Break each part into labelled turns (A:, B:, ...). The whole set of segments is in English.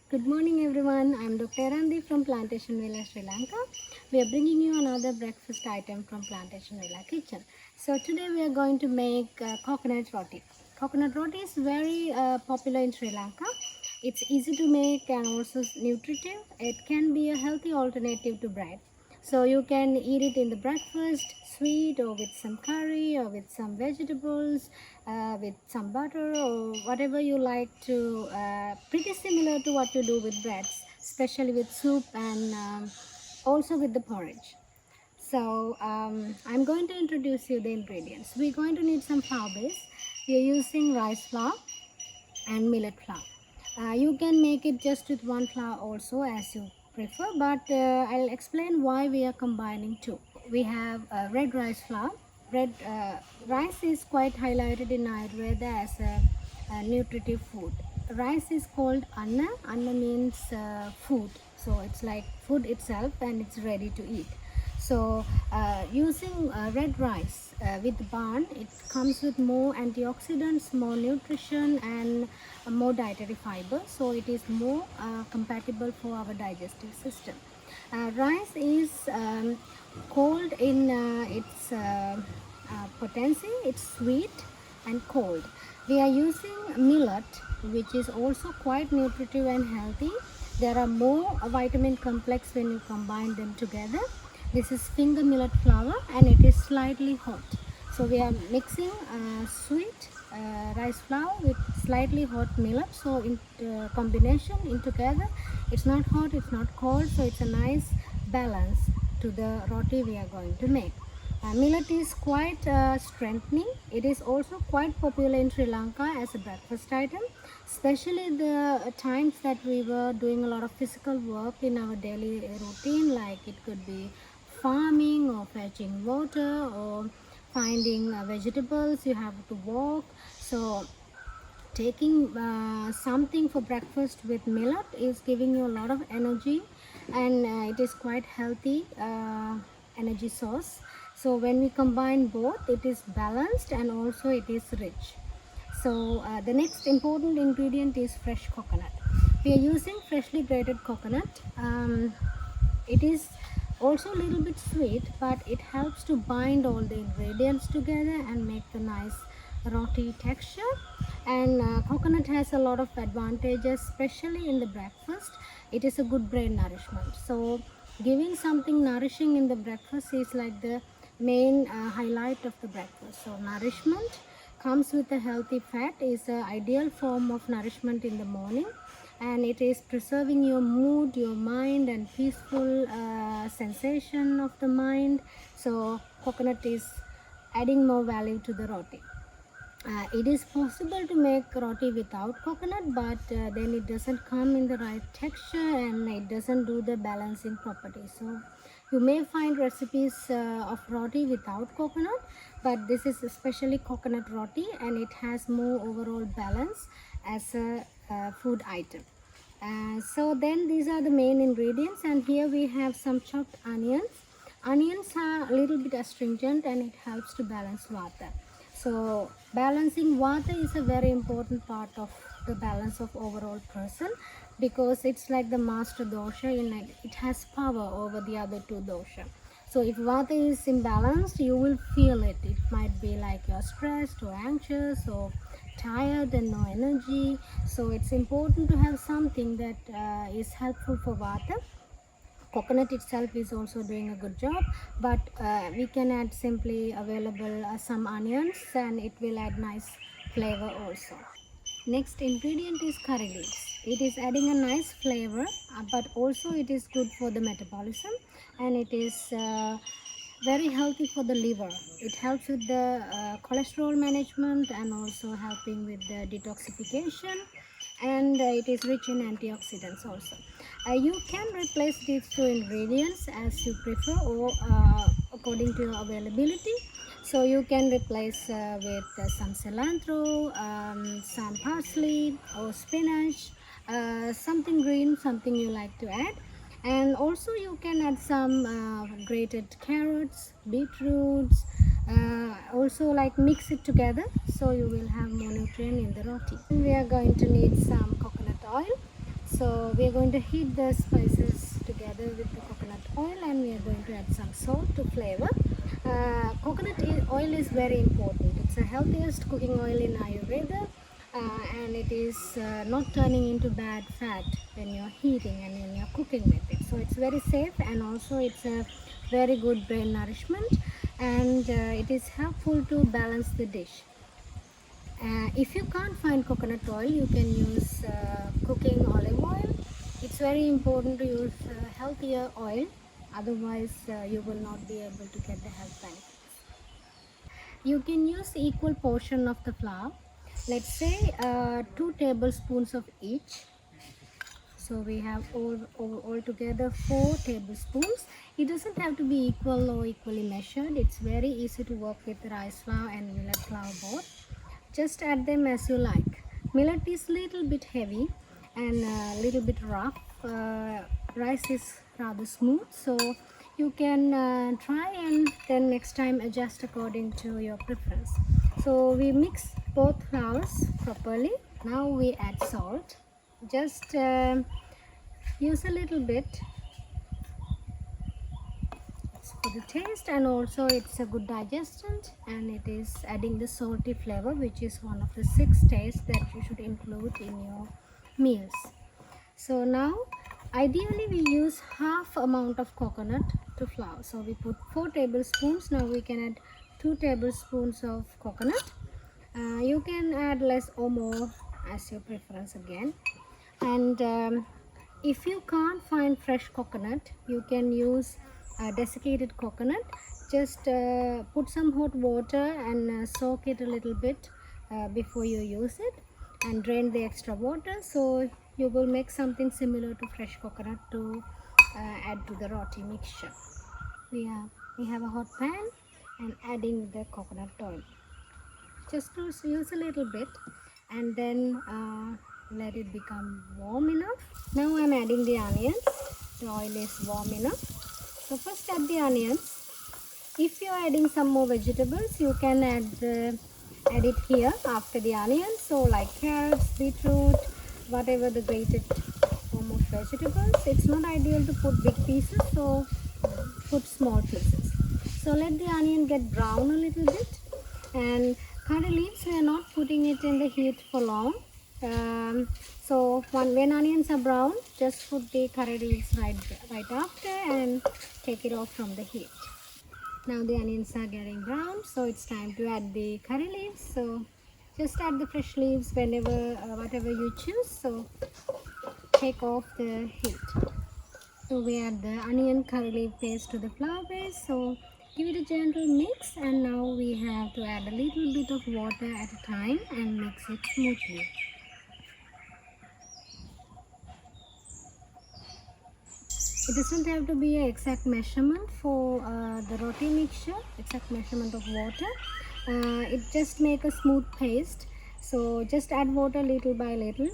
A: Good morning everyone. I am Dr. Arandi from Plantation Villa, Sri Lanka. We are bringing you another breakfast item from Plantation Villa kitchen. So today we are going to make coconut roti. Coconut roti is very popular in Sri Lanka. It's easy to make and also nutritive. It can be a healthy alternative to bread. So you can eat it in the breakfast, sweet or with some curry or with some vegetables, with some butter or whatever you like to. Pretty similar to what you do with breads, especially with soup and also with the porridge. So I'm going to introduce you the ingredients. We're going to need some flour base. We are using rice flour and millet flour. You can make it just with one flour also as you prefer, but I'll explain why we are combining two. We have red rice flour. Red rice is quite highlighted in Ayurveda as a nutritive food. Rice is called anna. Anna means food, so it's like food itself and it's ready to eat. So using red rice with barn, it comes with more antioxidants, more nutrition and more dietary fiber. So it is more compatible for our digestive system. Rice is cold in its potency. It's sweet and cold. We are using millet, which is also quite nutritive and healthy. There are more vitamin complex when you combine them together. This is finger millet flour and it is slightly hot. So we are mixing sweet rice flour with slightly hot millet. So in combination in together, it's not hot, it's not cold. So it's a nice balance to the roti we are going to make. Millet is quite strengthening. It is also quite popular in Sri Lanka as a breakfast item, especially the times that we were doing a lot of physical work in our daily routine, like it could be farming or fetching water or finding vegetables. You have to walk. So taking something for breakfast with millet is giving you a lot of energy, and it is quite healthy energy source. So when we combine both, it is balanced and also it is rich. So the next important ingredient is fresh coconut. We are using freshly grated coconut. It is also a little bit sweet, but it helps to bind all the ingredients together and make the nice roti texture. And coconut has a lot of advantages, especially in the breakfast. It is a good brain nourishment. So giving something nourishing in the breakfast is like the main highlight of the breakfast. So nourishment comes with a healthy fat is an ideal form of nourishment in the morning, and it is preserving your mood, your mind and peaceful sensation of the mind. So coconut is adding more value to the roti. It is possible to make roti without coconut, but then it doesn't come in the right texture and it doesn't do the balancing properties. So you may find recipes of roti without coconut, but this is especially coconut roti and it has more overall balance as a food item. So then these are the main ingredients, and here we have some chopped onions. Onions are a little bit astringent and it helps to balance vata. So balancing vata is a very important part of the balance of overall person, because it's like the master dosha in it. It has power over the other two dosha. So if vata is imbalanced, you will feel it. It might be like you're stressed or anxious or tired and no energy. So it's important to have something that is helpful for vata. Coconut itself is also doing a good job, but we can add simply available some onions and it will add nice flavor also. Next ingredient is curry leaves. It is adding a nice flavor, but also it is good for the metabolism, and it is very healthy for the liver. It helps with the cholesterol management and also helping with the detoxification, and it is rich in antioxidants also. You can replace these two ingredients as you prefer, or according to your availability. So you can replace with some cilantro, some parsley or spinach, something green, something you like to add. And also you can add some grated carrots, beetroots, also like mix it together, so you will have more nutrient in the roti. And we are going to need some coconut oil. So we are going to heat the spices together with the coconut oil, and we are going to add some salt to flavor. Coconut oil is very important. It's the healthiest cooking oil in Ayurveda, and it is not turning into bad fat when you're heating and when you're cooking with it. So it's very safe, and also it's a very good brain nourishment, and it is helpful to balance the dish. If you can't find coconut oil, you can use cooking olive oil. It's very important to use healthier oil, otherwise you will not be able to get the health benefits. You can use equal portion of the flour. Let's say 2 tablespoons of each. So we have all together 4 tablespoons. It doesn't have to be equal or equally measured. It's very easy to work with rice flour and millet flour both. Just add them as you like. Millet is little bit heavy and a little bit rough. Rice is rather smooth, so you can try and then next time adjust according to your preference. So we mix both flours properly. Now we add salt. Just use a little bit for the taste, and also it's a good digestant, and it is adding the salty flavor, which is one of the 6 tastes that you should include in your meals. So now ideally we use half amount of coconut to flour. So we put 4 tablespoons. Now we can add 2 tablespoons of coconut. You can add less or more as your preference again. And if you can't find fresh coconut, you can use desiccated coconut. Just put some hot water and soak it a little bit before you use it, and drain the extra water. So you will make something similar to fresh coconut to add to the roti mixture. We have a hot pan and adding the coconut oil. Just to use a little bit, and then let it become warm enough. Now I'm adding the onions. The oil is warm enough. So first add the onions. If you are adding some more vegetables, you can add it here after the onions. So like carrots, beetroot, whatever the grated form of vegetables. It's not ideal to put big pieces, so put small pieces. So let the onion get brown a little bit, and curry leaves we are not putting it in the heat for long. So when onions are brown, just put the curry leaves right after and take it off from the heat. Now the onions are getting brown, so it's time to add the curry leaves. So just add the fresh leaves whenever whatever you choose. So take off the heat. So we add the onion curry leaf paste to the flour base. So give it a gentle mix, and now we have to add a little bit of water at a time and mix it smoothly. It doesn't have to be an exact measurement for the roti mixture, exact measurement of water. It just make a smooth paste. So just add water little by little.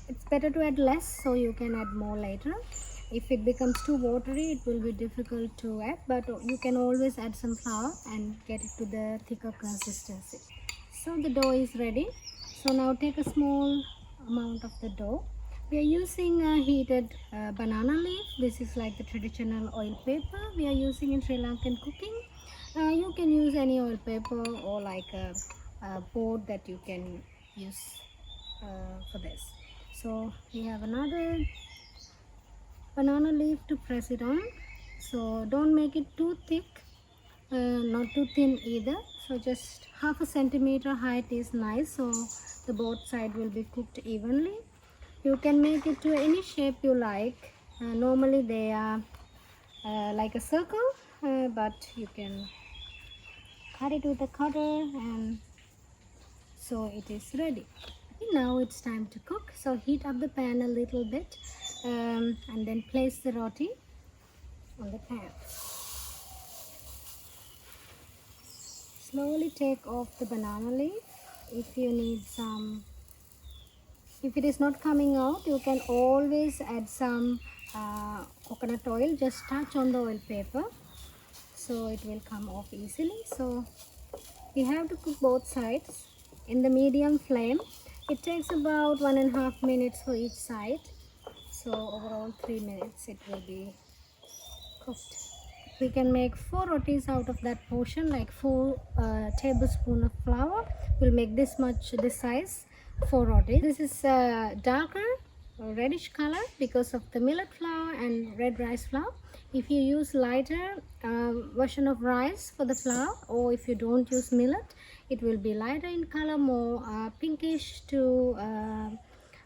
A: It's better to add less, so you can add more later. If it becomes too watery, it will be difficult to add, but you can always add some flour and get it to the thicker consistency. So the dough is ready. So now take a small amount of the dough. We are using a heated banana leaf. This is like the traditional oil paper we are using in Sri Lankan cooking. You can use any oil paper or like a board that you can use for this. So we have another banana leaf to press it on. So don't make it too thick, not too thin either. So just half a centimeter height is nice, so the both side will be cooked evenly. You can make it to any shape you like. Normally they are like a circle, but you can cut it with a cutter, and so it is ready. Now it's time to cook. So heat up the pan a little bit, and then place the roti on the pan. Slowly take off the banana leaf. If you need some, if it is not coming out, you can always add some coconut oil. Just touch on the oil paper, so it will come off easily. So we have to cook both sides in the medium flame. It takes about 1.5 minutes for each side. So overall 3 minutes it will be cooked. We can make 4 rotis out of that portion, like 4 tablespoon of flour will make this much, this size, 4 rotis. This is darker reddish color because of the millet flour and red rice flour. If you use lighter version of rice for the flour, or if you don't use millet, it will be lighter in color, more pinkish to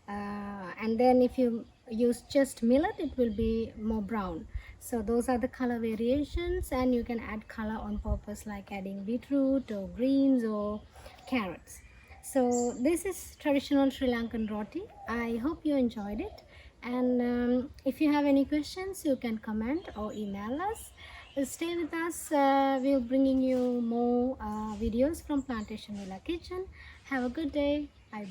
A: and then if you use just millet, it will be more brown. So those are the color variations, and you can add color on purpose, like adding beetroot or greens or carrots. So this is traditional Sri Lankan roti. I hope you enjoyed it, and if you have any questions, you can comment or email us. Stay with us. We're bringing you more videos from Plantation Villa Kitchen. Have a good day. Bye.